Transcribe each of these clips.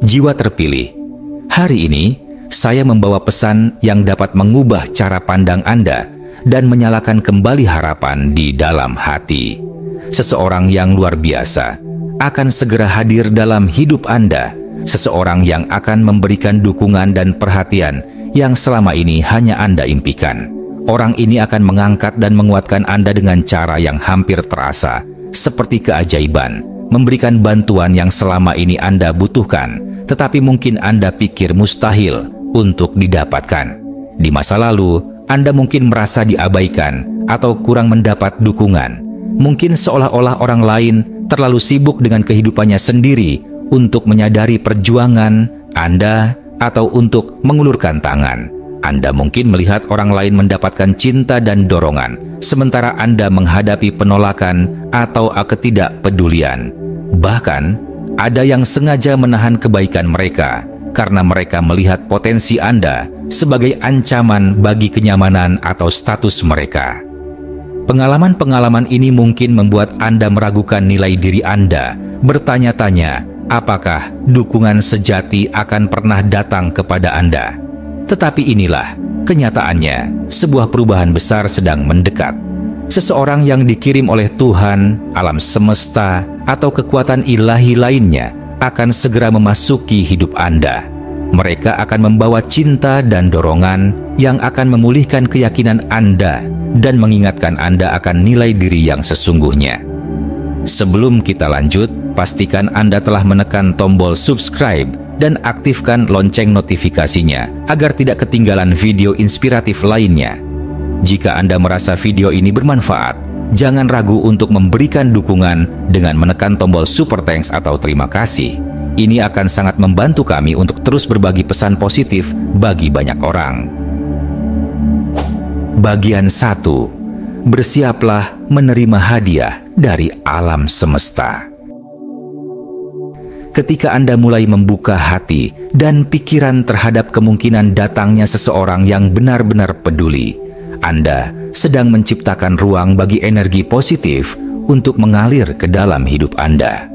Jiwa terpilih. Hari ini, saya membawa pesan yang dapat mengubah cara pandang Anda dan menyalakan kembali harapan di dalam hati. Seseorang yang luar biasa akan segera hadir dalam hidup Anda. Seseorang yang akan memberikan dukungan dan perhatian yang selama ini hanya Anda impikan. Orang ini akan mengangkat dan menguatkan Anda dengan cara yang hampir terasa, seperti keajaiban, memberikan bantuan yang selama ini Anda butuhkan, tetapi mungkin Anda pikir mustahil untuk didapatkan. Di masa lalu, Anda mungkin merasa diabaikan atau kurang mendapat dukungan. Mungkin seolah-olah orang lain terlalu sibuk dengan kehidupannya sendiri untuk menyadari perjuangan Anda atau untuk mengulurkan tangan. Anda mungkin melihat orang lain mendapatkan cinta dan dorongan, sementara Anda menghadapi penolakan atau ketidakpedulian. Bahkan, ada yang sengaja menahan kebaikan mereka karena mereka melihat potensi Anda sebagai ancaman bagi kenyamanan atau status mereka. Pengalaman-pengalaman ini mungkin membuat Anda meragukan nilai diri Anda, bertanya-tanya, apakah dukungan sejati akan pernah datang kepada Anda? Tetapi inilah kenyataannya, sebuah perubahan besar sedang mendekat. Seseorang yang dikirim oleh Tuhan, alam semesta, atau kekuatan ilahi lainnya akan segera memasuki hidup Anda. Mereka akan membawa cinta dan dorongan yang akan memulihkan keyakinan Anda dan mengingatkan Anda akan nilai diri yang sesungguhnya. Sebelum kita lanjut, pastikan Anda telah menekan tombol subscribe dan aktifkan lonceng notifikasinya agar tidak ketinggalan video inspiratif lainnya. Jika Anda merasa video ini bermanfaat, jangan ragu untuk memberikan dukungan dengan menekan tombol super thanks atau terima kasih. Ini akan sangat membantu kami untuk terus berbagi pesan positif bagi banyak orang. Bagian 1. Bersiaplah menerima hadiah dari alam semesta. Ketika Anda mulai membuka hati dan pikiran terhadap kemungkinan datangnya seseorang yang benar-benar peduli, Anda sedang menciptakan ruang bagi energi positif untuk mengalir ke dalam hidup Anda.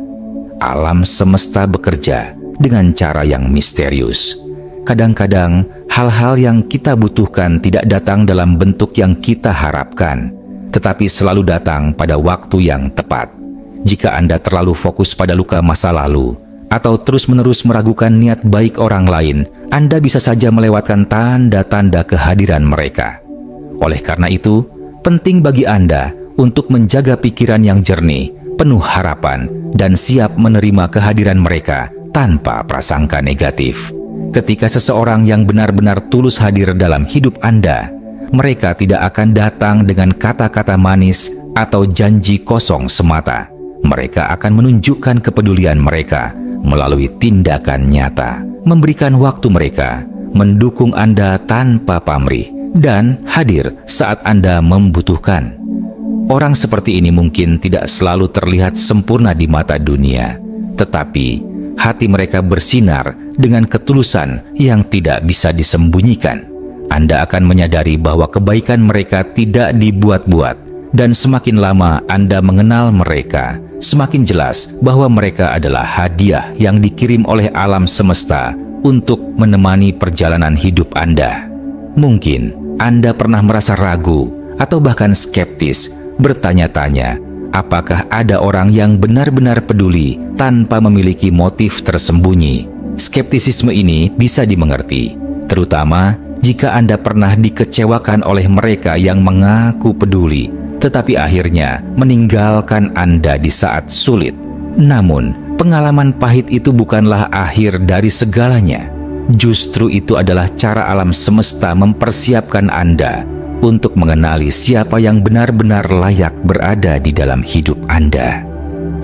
Alam semesta bekerja dengan cara yang misterius. Kadang-kadang, hal-hal yang kita butuhkan tidak datang dalam bentuk yang kita harapkan, tetapi selalu datang pada waktu yang tepat. Jika Anda terlalu fokus pada luka masa lalu, atau terus-menerus meragukan niat baik orang lain, Anda bisa saja melewatkan tanda-tanda kehadiran mereka. Oleh karena itu, penting bagi Anda untuk menjaga pikiran yang jernih, penuh harapan, dan siap menerima kehadiran mereka tanpa prasangka negatif. Ketika seseorang yang benar-benar tulus hadir dalam hidup Anda, mereka tidak akan datang dengan kata-kata manis atau janji kosong semata. Mereka akan menunjukkan kepedulian mereka melalui tindakan nyata, memberikan waktu mereka, mendukung Anda tanpa pamrih, dan hadir saat Anda membutuhkan. Orang seperti ini mungkin tidak selalu terlihat sempurna di mata dunia, tetapi hati mereka bersinar dengan ketulusan yang tidak bisa disembunyikan. Anda akan menyadari bahwa kebaikan mereka tidak dibuat-buat, dan semakin lama Anda mengenal mereka, semakin jelas bahwa mereka adalah hadiah yang dikirim oleh alam semesta untuk menemani perjalanan hidup Anda. Mungkin Anda pernah merasa ragu atau bahkan skeptis, bertanya-tanya, apakah ada orang yang benar-benar peduli tanpa memiliki motif tersembunyi? Skeptisisme ini bisa dimengerti, terutama jika Anda pernah dikecewakan oleh mereka yang mengaku peduli, tetapi akhirnya meninggalkan Anda di saat sulit. Namun, pengalaman pahit itu bukanlah akhir dari segalanya. Justru itu adalah cara alam semesta mempersiapkan Anda untuk mengenali siapa yang benar-benar layak berada di dalam hidup Anda.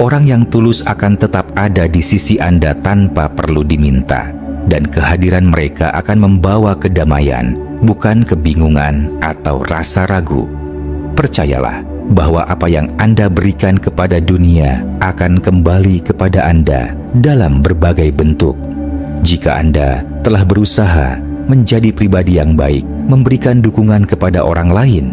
Orang yang tulus akan tetap ada di sisi Anda tanpa perlu diminta, dan kehadiran mereka akan membawa kedamaian, bukan kebingungan atau rasa ragu. Percayalah bahwa apa yang Anda berikan kepada dunia akan kembali kepada Anda dalam berbagai bentuk. Jika Anda telah berusaha menjadi pribadi yang baik, memberikan dukungan kepada orang lain,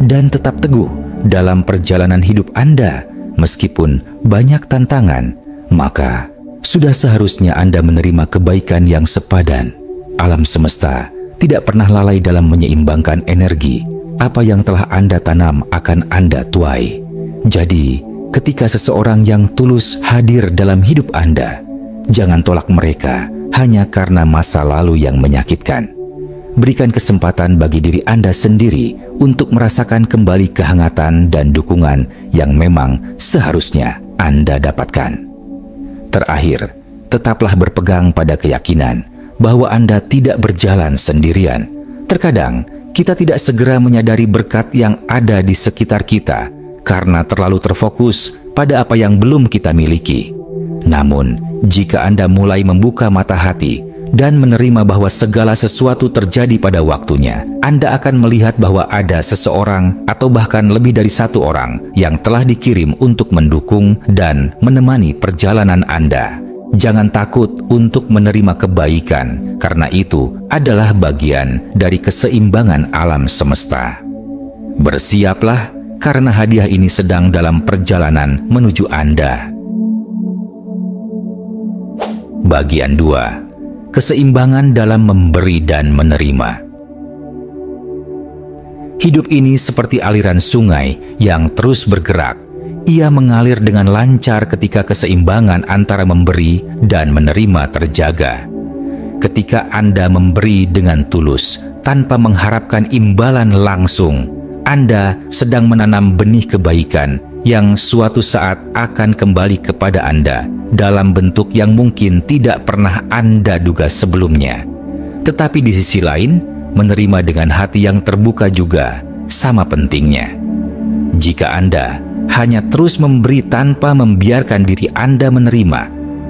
dan tetap teguh dalam perjalanan hidup Anda meskipun banyak tantangan, maka sudah seharusnya Anda menerima kebaikan yang sepadan. Alam semesta tidak pernah lalai dalam menyeimbangkan energi. Apa yang telah Anda tanam akan Anda tuai. Jadi, ketika seseorang yang tulus hadir dalam hidup Anda, jangan tolak mereka hanya karena masa lalu yang menyakitkan. Berikan kesempatan bagi diri Anda sendiri untuk merasakan kembali kehangatan dan dukungan yang memang seharusnya Anda dapatkan. Terakhir, tetaplah berpegang pada keyakinan bahwa Anda tidak berjalan sendirian. Terkadang, kita tidak segera menyadari berkat yang ada di sekitar kita karena terlalu terfokus pada apa yang belum kita miliki. Namun, jika Anda mulai membuka mata hati dan menerima bahwa segala sesuatu terjadi pada waktunya, Anda akan melihat bahwa ada seseorang atau bahkan lebih dari satu orang yang telah dikirim untuk mendukung dan menemani perjalanan Anda. Jangan takut untuk menerima kebaikan, karena itu adalah bagian dari keseimbangan alam semesta. Bersiaplah, karena hadiah ini sedang dalam perjalanan menuju Anda. Bagian 2. Keseimbangan dalam memberi dan menerima. Hidup ini seperti aliran sungai yang terus bergerak. Ia mengalir dengan lancar ketika keseimbangan antara memberi dan menerima terjaga. Ketika Anda memberi dengan tulus, tanpa mengharapkan imbalan langsung, Anda sedang menanam benih kebaikan yang suatu saat akan kembali kepada Anda dalam bentuk yang mungkin tidak pernah Anda duga sebelumnya. Tetapi di sisi lain, menerima dengan hati yang terbuka juga sama pentingnya. Jika Anda hanya terus memberi tanpa membiarkan diri Anda menerima,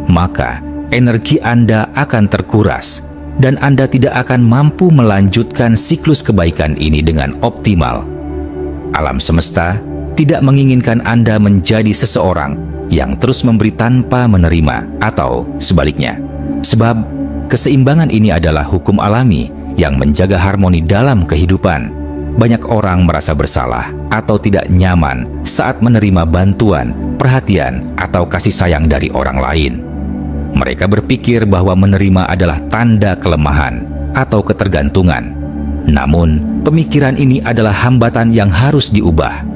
maka energi Anda akan terkuras dan Anda tidak akan mampu melanjutkan siklus kebaikan ini dengan optimal. Alam semesta tidak menginginkan Anda menjadi seseorang yang terus memberi tanpa menerima atau sebaliknya. Sebab keseimbangan ini adalah hukum alami yang menjaga harmoni dalam kehidupan. Banyak orang merasa bersalah atau tidak nyaman saat menerima bantuan, perhatian, atau kasih sayang dari orang lain. Mereka berpikir bahwa menerima adalah tanda kelemahan atau ketergantungan. Namun, pemikiran ini adalah hambatan yang harus diubah.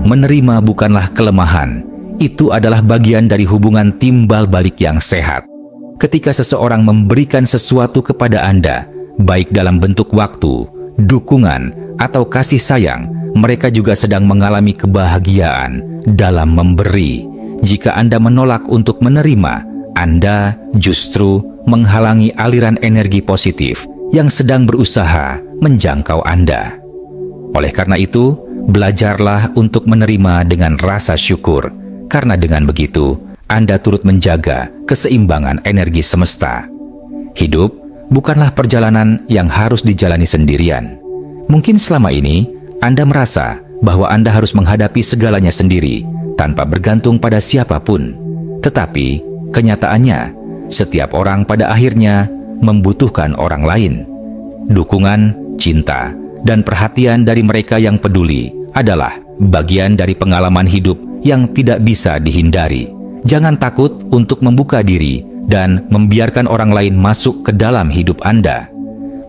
Menerima bukanlah kelemahan, itu adalah bagian dari hubungan timbal balik yang sehat. Ketika seseorang memberikan sesuatu kepada Anda, baik dalam bentuk waktu, dukungan, atau kasih sayang, mereka juga sedang mengalami kebahagiaan dalam memberi. Jika Anda menolak untuk menerima, Anda justru menghalangi aliran energi positif yang sedang berusaha menjangkau Anda. Oleh karena itu, belajarlah untuk menerima dengan rasa syukur, karena dengan begitu, Anda turut menjaga keseimbangan energi semesta. Hidup bukanlah perjalanan yang harus dijalani sendirian. Mungkin selama ini, Anda merasa bahwa Anda harus menghadapi segalanya sendiri, tanpa bergantung pada siapapun. Tetapi, kenyataannya, setiap orang pada akhirnya membutuhkan orang lain. Dukungan, cinta, dan perhatian dari mereka yang peduli adalah bagian dari pengalaman hidup yang tidak bisa dihindari. Jangan takut untuk membuka diri dan membiarkan orang lain masuk ke dalam hidup Anda.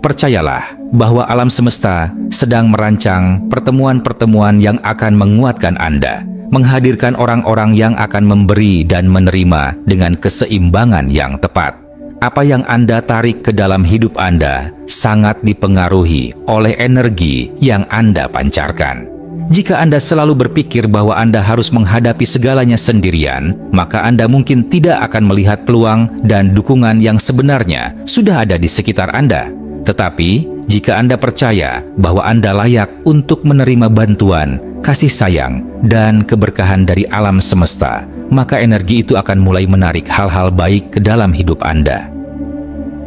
Percayalah bahwa alam semesta sedang merancang pertemuan-pertemuan yang akan menguatkan Anda, menghadirkan orang-orang yang akan memberi dan menerima dengan keseimbangan yang tepat. Apa yang Anda tarik ke dalam hidup Anda sangat dipengaruhi oleh energi yang Anda pancarkan. Jika Anda selalu berpikir bahwa Anda harus menghadapi segalanya sendirian, maka Anda mungkin tidak akan melihat peluang dan dukungan yang sebenarnya sudah ada di sekitar Anda. Tetapi, jika Anda percaya bahwa Anda layak untuk menerima bantuan, kasih sayang, dan keberkahan dari alam semesta, maka energi itu akan mulai menarik hal-hal baik ke dalam hidup Anda.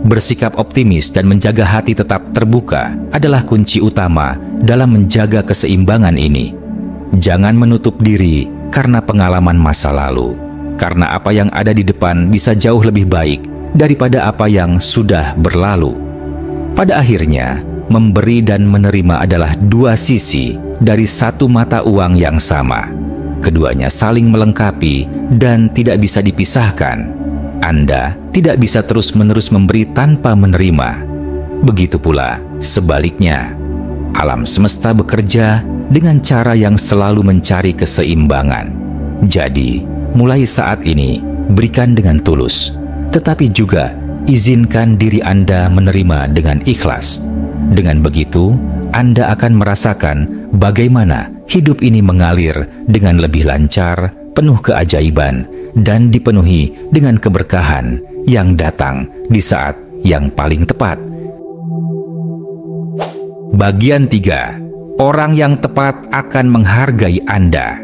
Bersikap optimis dan menjaga hati tetap terbuka adalah kunci utama dalam menjaga keseimbangan ini. Jangan menutup diri karena pengalaman masa lalu, karena apa yang ada di depan bisa jauh lebih baik daripada apa yang sudah berlalu. Pada akhirnya, memberi dan menerima adalah dua sisi dari satu mata uang yang sama. Keduanya saling melengkapi dan tidak bisa dipisahkan. Anda tidak bisa terus-menerus memberi tanpa menerima. Begitu pula sebaliknya, alam semesta bekerja dengan cara yang selalu mencari keseimbangan. Jadi, mulai saat ini, berikan dengan tulus, tetapi juga izinkan diri Anda menerima dengan ikhlas. Dengan begitu, Anda akan merasakan bagaimana hidup ini mengalir dengan lebih lancar, penuh keajaiban, dan dipenuhi dengan keberkahan yang datang di saat yang paling tepat. Bagian 3. Orang yang tepat akan menghargai Anda.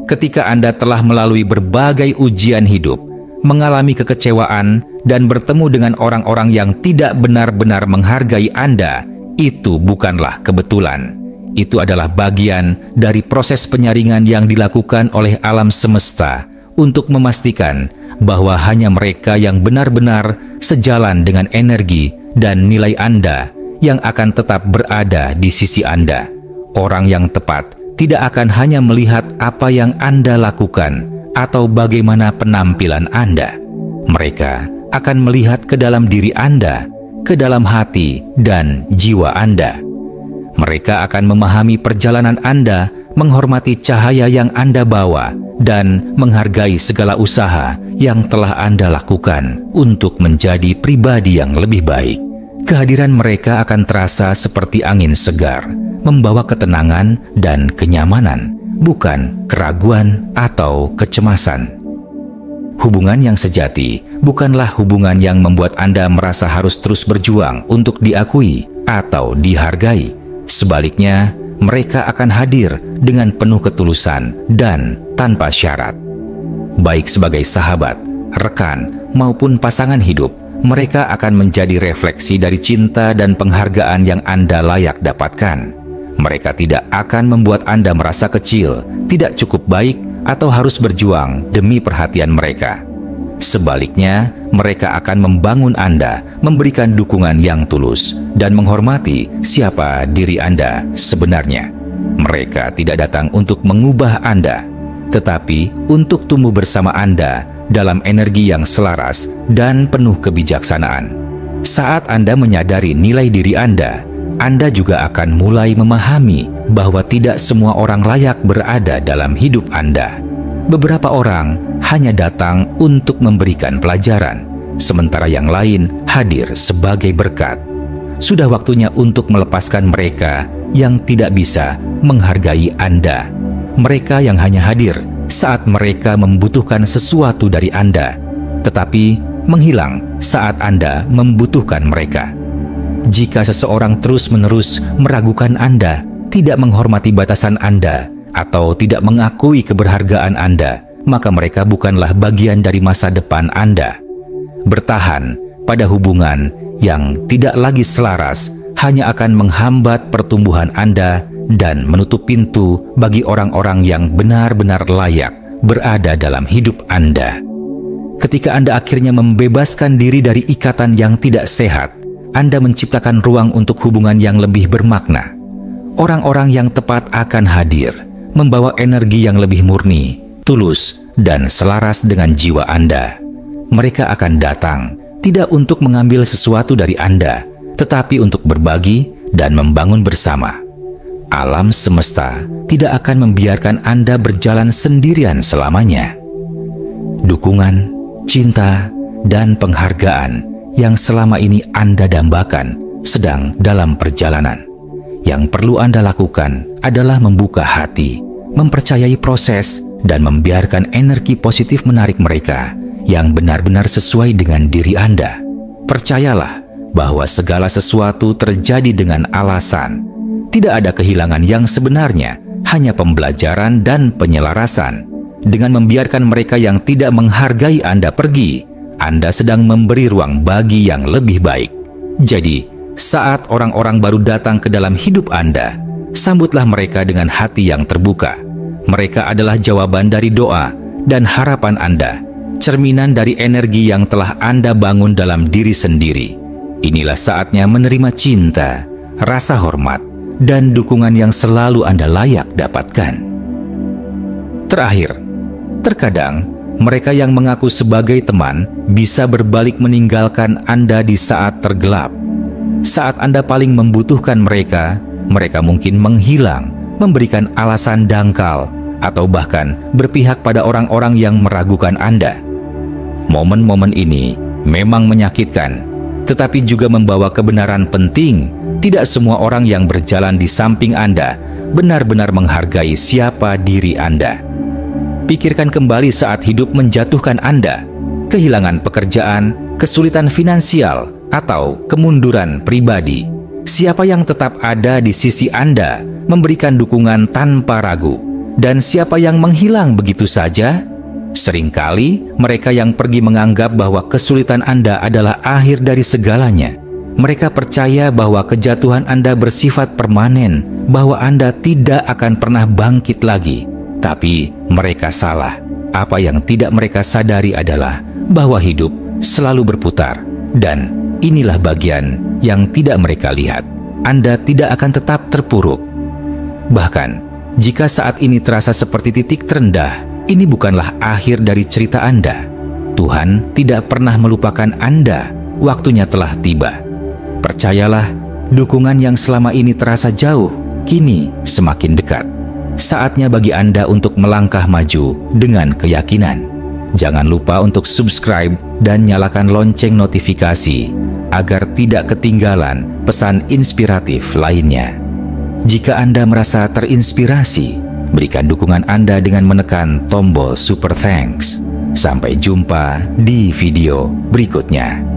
Ketika Anda telah melalui berbagai ujian hidup, mengalami kekecewaan, dan bertemu dengan orang-orang yang tidak benar-benar menghargai Anda, itu bukanlah kebetulan. Itu adalah bagian dari proses penyaringan yang dilakukan oleh alam semesta untuk memastikan bahwa hanya mereka yang benar-benar sejalan dengan energi dan nilai Anda yang akan tetap berada di sisi Anda. Orang yang tepat tidak akan hanya melihat apa yang Anda lakukan atau bagaimana penampilan Anda. Mereka akan melihat ke dalam diri Anda, ke dalam hati dan jiwa Anda. Mereka akan memahami perjalanan Anda, menghormati cahaya yang Anda bawa, dan menghargai segala usaha yang telah Anda lakukan untuk menjadi pribadi yang lebih baik. Kehadiran mereka akan terasa seperti angin segar, membawa ketenangan dan kenyamanan, bukan keraguan atau kecemasan. Hubungan yang sejati bukanlah hubungan yang membuat Anda merasa harus terus berjuang untuk diakui atau dihargai. Sebaliknya, mereka akan hadir dengan penuh ketulusan dan tanpa syarat. Baik sebagai sahabat, rekan, maupun pasangan hidup, mereka akan menjadi refleksi dari cinta dan penghargaan yang Anda layak dapatkan. Mereka tidak akan membuat Anda merasa kecil, tidak cukup baik, atau harus berjuang demi perhatian mereka. Sebaliknya, mereka akan membangun Anda, memberikan dukungan yang tulus, dan menghormati siapa diri Anda sebenarnya. Mereka tidak datang untuk mengubah Anda, tetapi untuk tumbuh bersama Anda dalam energi yang selaras dan penuh kebijaksanaan. Saat Anda menyadari nilai diri Anda juga akan mulai memahami bahwa tidak semua orang layak berada dalam hidup Anda. Beberapa orang hanya datang untuk memberikan pelajaran, sementara yang lain hadir sebagai berkat. Sudah waktunya untuk melepaskan mereka yang tidak bisa menghargai Anda. Mereka yang hanya hadir saat mereka membutuhkan sesuatu dari Anda, tetapi menghilang saat Anda membutuhkan mereka. Jika seseorang terus-menerus meragukan Anda, tidak menghormati batasan Anda, atau tidak mengakui keberhargaan Anda, maka mereka bukanlah bagian dari masa depan Anda. Bertahan pada hubungan yang tidak lagi selaras hanya akan menghambat pertumbuhan Anda dan menutup pintu bagi orang-orang yang benar-benar layak berada dalam hidup Anda. Ketika Anda akhirnya membebaskan diri dari ikatan yang tidak sehat, Anda menciptakan ruang untuk hubungan yang lebih bermakna. Orang-orang yang tepat akan hadir, membawa energi yang lebih murni, tulus, dan selaras dengan jiwa Anda. Mereka akan datang, tidak untuk mengambil sesuatu dari Anda, tetapi untuk berbagi dan membangun bersama. Alam semesta tidak akan membiarkan Anda berjalan sendirian selamanya. Dukungan, cinta, dan penghargaan yang selama ini Anda dambakan sedang dalam perjalanan. Yang perlu Anda lakukan adalah membuka hati, mempercayai proses, dan membiarkan energi positif menarik mereka yang benar-benar sesuai dengan diri Anda. Percayalah bahwa segala sesuatu terjadi dengan alasan. Tidak ada kehilangan yang sebenarnya, hanya pembelajaran dan penyelarasan. Dengan membiarkan mereka yang tidak menghargai Anda pergi, Anda sedang memberi ruang bagi yang lebih baik. Jadi, saat orang-orang baru datang ke dalam hidup Anda, sambutlah mereka dengan hati yang terbuka. Mereka adalah jawaban dari doa dan harapan Anda, cerminan dari energi yang telah Anda bangun dalam diri sendiri. Inilah saatnya menerima cinta, rasa hormat, dan dukungan yang selalu Anda layak dapatkan. Terakhir, terkadang mereka yang mengaku sebagai teman bisa berbalik meninggalkan Anda di saat tergelap. Saat Anda paling membutuhkan mereka, mereka mungkin menghilang, memberikan alasan dangkal, atau bahkan berpihak pada orang-orang yang meragukan Anda. Momen-momen ini memang menyakitkan, tetapi juga membawa kebenaran penting. Tidak semua orang yang berjalan di samping Anda benar-benar menghargai siapa diri Anda. Pikirkan kembali saat hidup menjatuhkan Anda, kehilangan pekerjaan, kesulitan finansial, atau kemunduran pribadi. Siapa yang tetap ada di sisi Anda, memberikan dukungan tanpa ragu, dan siapa yang menghilang begitu saja? Seringkali mereka yang pergi menganggap bahwa kesulitan Anda adalah akhir dari segalanya. Mereka percaya bahwa kejatuhan Anda bersifat permanen, bahwa Anda tidak akan pernah bangkit lagi. Tapi mereka salah. Apa yang tidak mereka sadari adalah bahwa hidup selalu berputar, dan inilah bagian yang tidak mereka lihat. Anda tidak akan tetap terpuruk. Bahkan, jika saat ini terasa seperti titik terendah, ini bukanlah akhir dari cerita Anda. Tuhan tidak pernah melupakan Anda. Waktunya telah tiba. Percayalah, dukungan yang selama ini terasa jauh, kini semakin dekat. Saatnya bagi Anda untuk melangkah maju dengan keyakinan. Jangan lupa untuk subscribe dan nyalakan lonceng notifikasi agar tidak ketinggalan pesan inspiratif lainnya. Jika Anda merasa terinspirasi, berikan dukungan Anda dengan menekan tombol Super Thanks. Sampai jumpa di video berikutnya.